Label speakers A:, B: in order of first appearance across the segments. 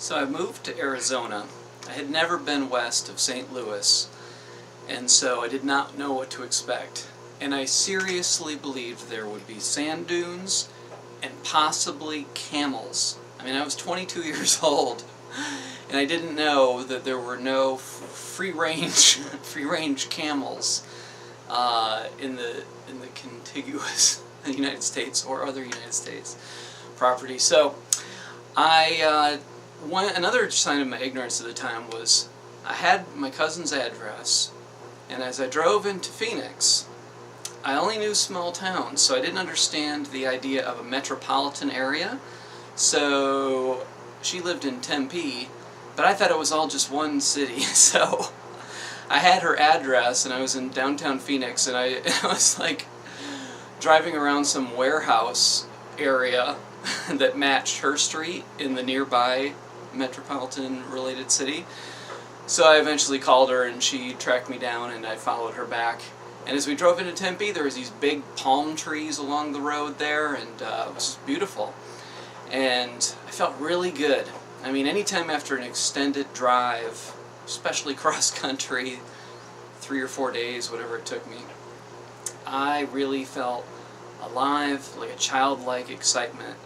A: So I moved to Arizona. I had never been west of St. Louis, and so I did not know what to expect. And I seriously believed there would be sand dunes and possibly camels. I mean, I was 22 years old, and I didn't know that there were no free-range camels in the contiguous United States or other United States property. So another sign of my ignorance at the time was I had my cousin's address, and as I drove into Phoenix, I only knew small towns, so I didn't understand the idea of a metropolitan area. So she lived in Tempe, but I thought it was all just one city. So I had her address, and I was in downtown Phoenix, and I was like driving around some warehouse area that matched her street in the nearby metropolitan related city. So I eventually called her, and she tracked me down, and I followed her back. And as we drove into Tempe, there was these big palm trees along the road there, and it was beautiful. And I felt really good. I mean, anytime after an extended drive, especially cross-country, 3 or 4 days, whatever it took me, I really felt alive, like a childlike excitement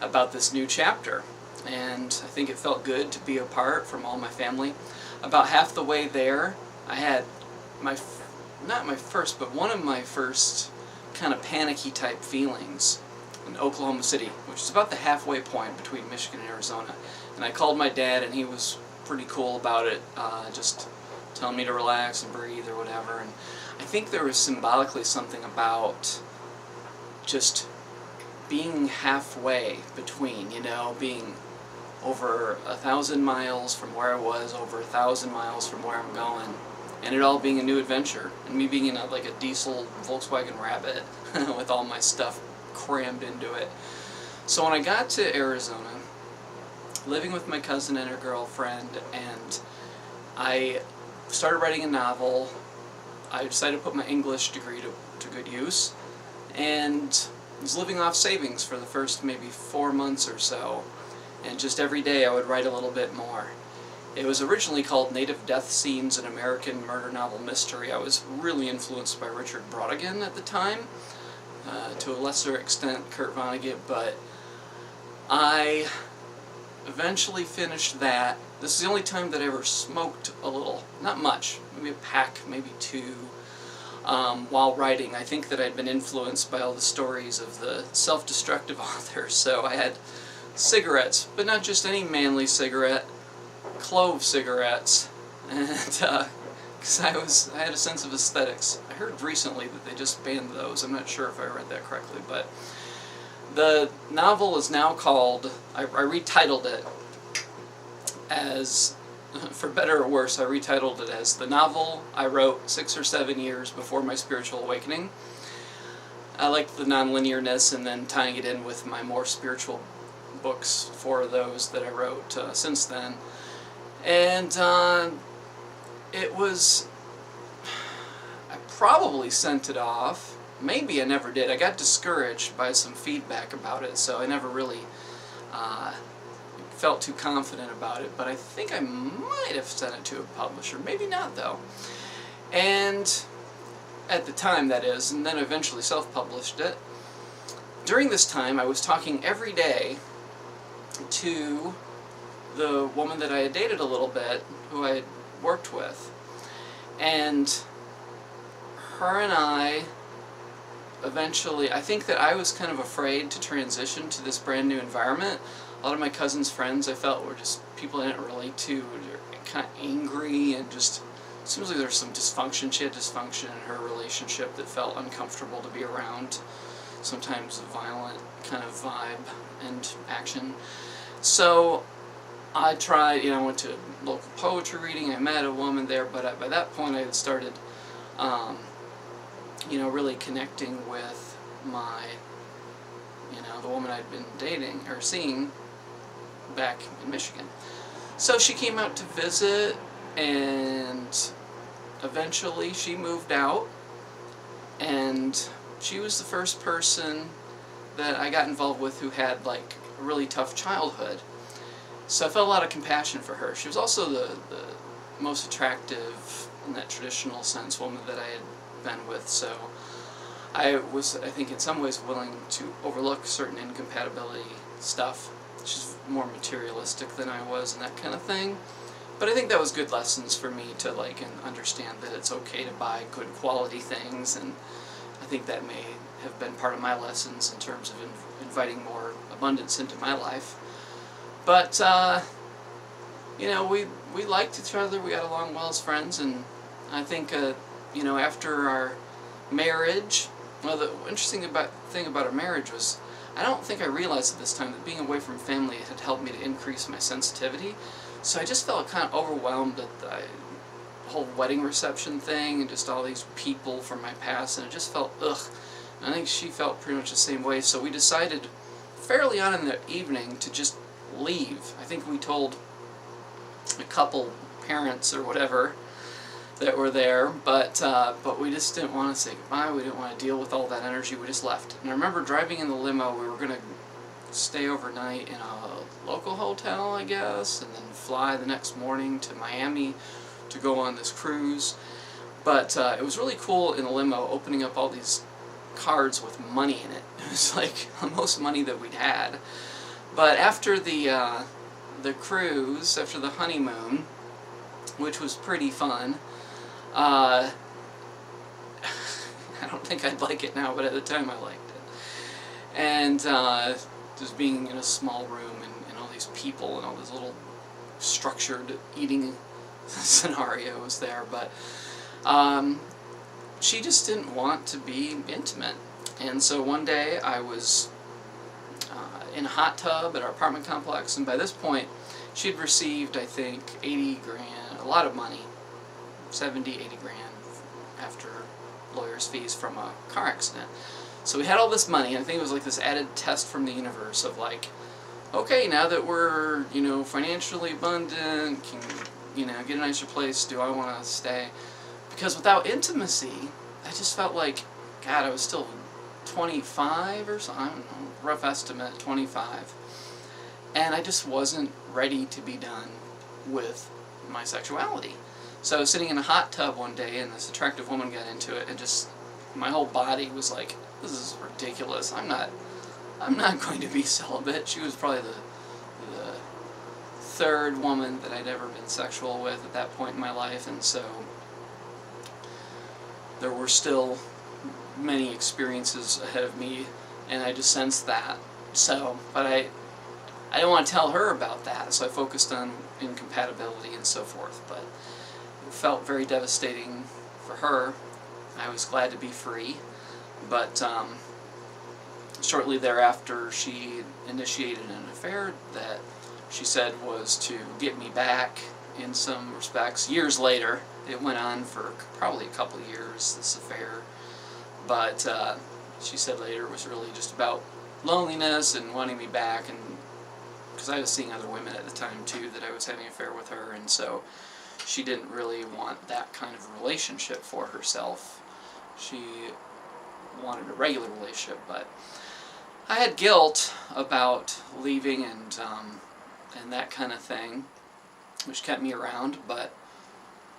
A: about this new chapter. And I think it felt good to be apart from all my family. About half the way there, I had one of my first kind of panicky type feelings in Oklahoma City, which is about the halfway point between Michigan and Arizona. And I called my dad, and he was pretty cool about it, just telling me to relax and breathe or whatever. And I think there was symbolically something about just being halfway between, you know, being over 1,000 miles from where I was, over 1,000 miles from where I'm going, and it all being a new adventure, and me being in like a diesel Volkswagen Rabbit with all my stuff crammed into it. So when I got to Arizona, living with my cousin and her girlfriend, and I started writing a novel, I decided to put my English degree to good use, and was living off savings for the first maybe 4 months or so, and just every day I would write a little bit more. It was originally called Native Death Scenes, an American Murder Novel Mystery. I was really influenced by Richard Brautigan at the time, to a lesser extent Kurt Vonnegut, but I eventually finished that. This is the only time that I ever smoked a little, not much, maybe a pack, maybe 2, while writing. I think that I'd been influenced by all the stories of the self-destructive authors, so I had cigarettes, but not just any manly cigarette, clove cigarettes, and because I had a sense of aesthetics. I heard recently that they just banned those. I'm not sure if I read that correctly, but the novel is now called, I retitled it as, for better or worse, I retitled it as The Novel I Wrote 6 or 7 years Before My Spiritual Awakening. I liked the non-linearness and then tying it in with my more spiritual books, 4 of those that I wrote since then. And it was, I probably sent it off. Maybe I never did. I got discouraged by some feedback about it, so I never really felt too confident about it, but I think I might have sent it to a publisher. Maybe not, though. And at the time, that is, and then eventually self-published it. During this time, I was talking every day to the woman that I had dated a little bit, who I had worked with. And her and I eventually, I think that I was kind of afraid to transition to this brand new environment. A lot of my cousin's friends I felt were just people I didn't relate to. They're kind of angry, and just, it seems like there's some dysfunction. She had dysfunction in her relationship that felt uncomfortable to be around. Sometimes a violent kind of vibe and action. So I tried, you know, I went to local poetry reading, I met a woman there, but by that point I had started, you know, really connecting with my, you know, the woman I'd been dating, or seeing, back in Michigan. So she came out to visit, and eventually she moved out, and she was the first person that I got involved with who had, like, a really tough childhood. So I felt a lot of compassion for her. She was also the most attractive, in that traditional sense, woman that I had been with, so I was, I think, in some ways willing to overlook certain incompatibility stuff. She's more materialistic than I was and that kind of thing. But I think that was good lessons for me to like and understand that it's okay to buy good quality things, and I think that may have been part of my lessons in terms of inviting more abundance into my life. But you know, we liked each other, we got along well as friends, and I think you know, after our marriage, well, the interesting thing about our marriage was, I don't think I realized at this time that being away from family had helped me to increase my sensitivity. So I just felt kind of overwhelmed at the whole wedding reception thing and just all these people from my past, and it just felt ugh. And I think she felt pretty much the same way, so we decided fairly on in the evening to just leave. I think we told a couple parents or whatever that were there, but we just didn't want to say goodbye. We didn't want to deal with all that energy. We just left. And I remember driving in the limo. We were going to stay overnight in a local hotel, I guess, and then fly the next morning to Miami to go on this cruise. But it was really cool in the limo, opening up all these cards with money in it. It was like the most money that we'd had. But after the cruise, after the honeymoon, which was pretty fun, I don't think I'd like it now, but at the time I liked it. And just being in a small room and all these people and all this little structured eating scenarios there, but she just didn't want to be intimate. And so one day I was in a hot tub at our apartment complex, and by this point she had received, I think, 80 grand, a lot of money, 70, 80 grand after lawyer's fees from a car accident. So we had all this money, and I think it was like this added test from the universe of like, okay, now that we're, you know, financially abundant, can, you know, get a nicer place, do I want to stay? Because without intimacy, I just felt like, God, I was still 25 or something, I don't know, rough estimate, 25. And I just wasn't ready to be done with my sexuality. So I was sitting in a hot tub one day, and this attractive woman got into it, and just my whole body was like, this is ridiculous. I'm not going to be celibate. She was probably the third woman that I'd ever been sexual with at that point in my life, and so there were still many experiences ahead of me, and I just sensed that. So, but I didn't want to tell her about that, so I focused on incompatibility and so forth, but it felt very devastating for her. I was glad to be free, but shortly thereafter she initiated an affair that she said was to get me back in some respects. Years later, it went on for probably a couple of years, this affair, but she said later it was really just about loneliness and wanting me back, and because I was seeing other women at the time too that I was having an affair with her, and so she didn't really want that kind of relationship for herself. She wanted a regular relationship, but I had guilt about leaving and that kind of thing, which kept me around, but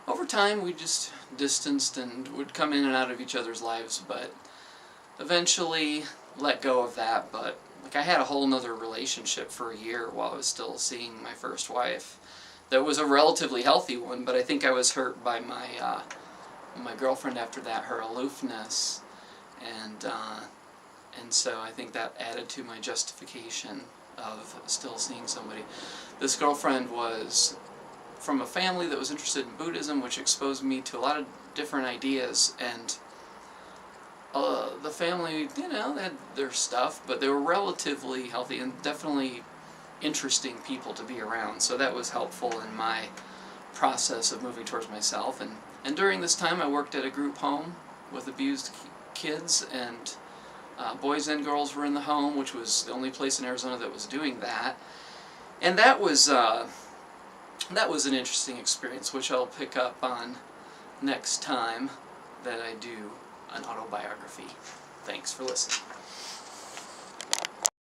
A: over time we just distanced and would come in and out of each other's lives, but eventually let go of that. But like, I had a whole nother relationship for a year while I was still seeing my first wife. That was a relatively healthy one, but I think I was hurt by my my girlfriend after that, her aloofness, and so I think that added to my justification of still seeing somebody. This girlfriend was from a family that was interested in Buddhism, which exposed me to a lot of different ideas, and the family, you know, they had their stuff, but they were relatively healthy and definitely interesting people to be around, so that was helpful in my process of moving towards myself. And during this time I worked at a group home with abused kids, and boys and girls were in the home, which was the only place in Arizona that was doing that, and that was an interesting experience, which I'll pick up on next time that I do an autobiography. Thanks for listening.